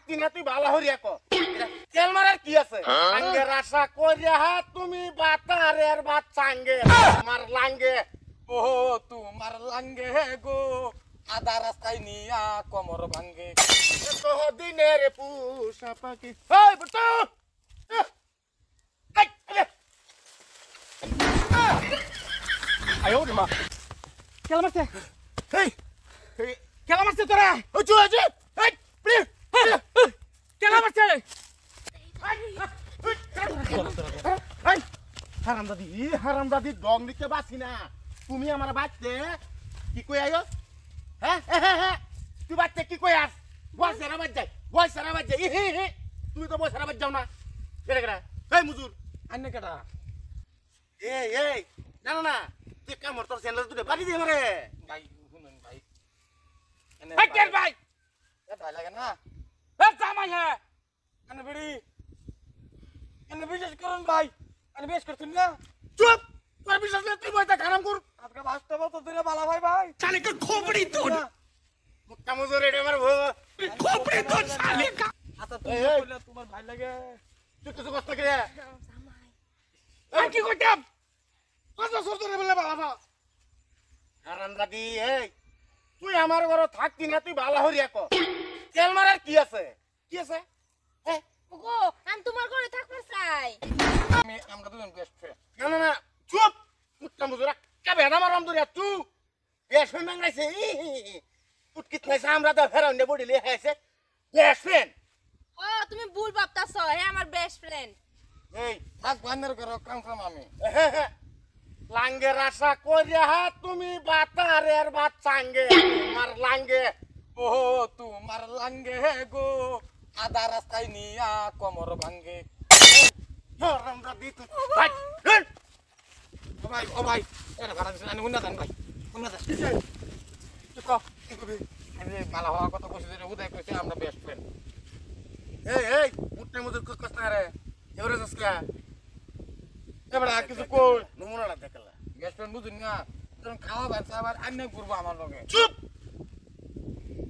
থাকতি না তুই ভালো হরিয়া কো তেল মারার কি আছে আঙ্গের আশা কইরা তুমি বাতারের বাত চাঙ্গে আমার লাঙ্গে ও তোমার লাঙ্গে গো আধা রাস্তায় নিয়া কোমর ভাঙ্গে তো দিনের পুষা পাখি এই বুটু আয়ো রে মা খেলা মারছে এই খেলা মারছে তোরা ওজু ওজু এই প্লিজ খেলা মারছে হারামদাদি দম দিতে বাসি না তুমি আমার বাচ্চে কি কই আয়ো হ্যাঁ তুই বাচ্চে কি কই আস বয়সেরা বাজ যায় তুমি তো বয়সেরা বাজ যাও না কেটে কেটে এই মুজুর আন্নে কেটা এই জানো না তুই কামড় তোর স্যান্ডেল তুই বাড়ি দিয়ে মারে ভাই শুনুন ভাই ভাই কেন ভাই এ ভাই লাগে না এ জামাই হ্যাঁ আন্নে বিড়ি আন্নে বিশেষ করুন ভাই আন্নে বেশ করছেন না চুপ তোর বিশ্বাস নেই তুই বইটা খারাপ কর আজকে বাঁচতে বছর ধরে বালা ভাই ভাই साले का खोपड़ी तोड़ मुक्का मुझे रेडे मार वो खोपड़ी तोड़ साले का আচ্ছা তুমি বললে তোমার ভাই লাগে तू किस को तक रे ए की कोटम কত সরতে রে বলে বাবা হারামজাদি এই তুই আমার ঘরে থাকতি না তুই ভালো হরিয়া কো তেল মারার কি আছে ওগো আমি তোমার ঘরে থাকতে চাই আমরা দুজন বেস্ট ফ্রেন্ড না চুপ মুক্কা মুজুরা কাবে না মারাম দরিয়া তুই বেশ ফ্রেন্ড মাংরাইছে তুই কিতনে আমরা তো ফেরাউন্ডে বডি লিয়ে খাইছে বেশ ফ্রেন্ড ও তুমি ভুল ভাবতাছো হে আমার বেস্ট ফ্রেন্ড এই থাক বান্নের করো কাম আমি লাঙ্গের আশা কইরা তুমি বাতারের বাত চাঙ্গে আমার লাঙ্গে ও তোমার লাঙ্গে গো আধা রাস্তায় নিয়া কোমর ভাঙ্গে হারামজাদি তুই ভাই ও ভাই এটা ভাড়া দিছেন আমি উন্না দেন ভাই উন্না দেন তুই কো কি করবি আমি মালা হওয়ার কথা কইছি যে উদয় কইছে আমরা বেস্ট ফ্রেন্ড এই মুট্টা মুজুর কষ্ট রে এবারে যাসকা এবারে আর কিছু কই নমুনাটা দেখলা বেস্ট ফ্রেন্ড বুঝুন না তখন খাওয়া বাচ্চা আবার আন্নে ঘুরবো আমার লগে চুপ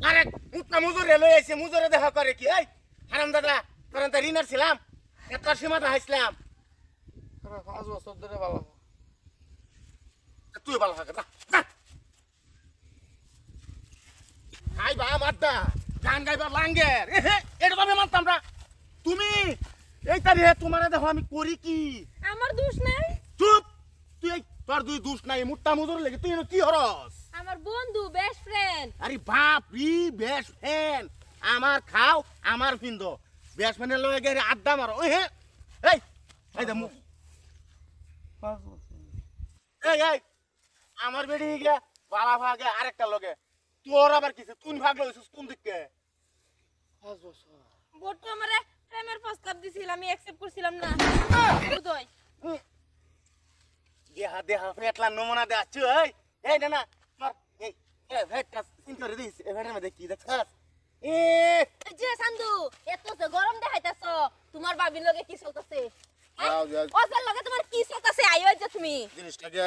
আরে মুট্টা মুজুর লই আইছে মুজুরে দেখা করে কি এই হারামজাদা তোর তো রিনার ছিলাম এত সীমাটা হাসলাম 5 বছর ধরে ভালো তুই ভালো থাকে না হাই বা মাদ্দা গান গাইবার লাঙ্গের এটা তো আমি মানতাম না তুমি এই তারিখে তোমার দেখো আমি করি কি আমার দোষ নাই চুপ তুই তোর দুই দুষ নাই মুট্টা মুজুর লেগে তুই কি হরস আমার বন্ধু বেস্ট ফ্রেন্ড আরে বাপ রি বেস্ট ফ্রেন্ড আমার খাও আমার ফিন্দ বেস্ট ফ্রেন্ডের লগে গেরে আড্ডা মারো এই দে মুখ এই আমার বেড়ি গিয়া বালা ভাগে আরেকটা লগে তোর আবার কিছু তুই ভাগ লইছিস কোন দিকে 5 বছর বটু আমারে প্রেমের প্রস্তাব দিছিল আমি অ্যাকসেপ্ট করছিলাম না উদয় দেহা ফেটলা নমুনা দে আছো এই না তোর এই ভেটটা সিন করে দিস এই ভেটের মধ্যে কি দেখছস যে সান্দু এত যে গরম দেখাইতাছো তোমার বাবির লগে কি চলতেছে যাও ওদের লগে তোমার কি চলতেছে আইও যে তুমি জিনিসটাকে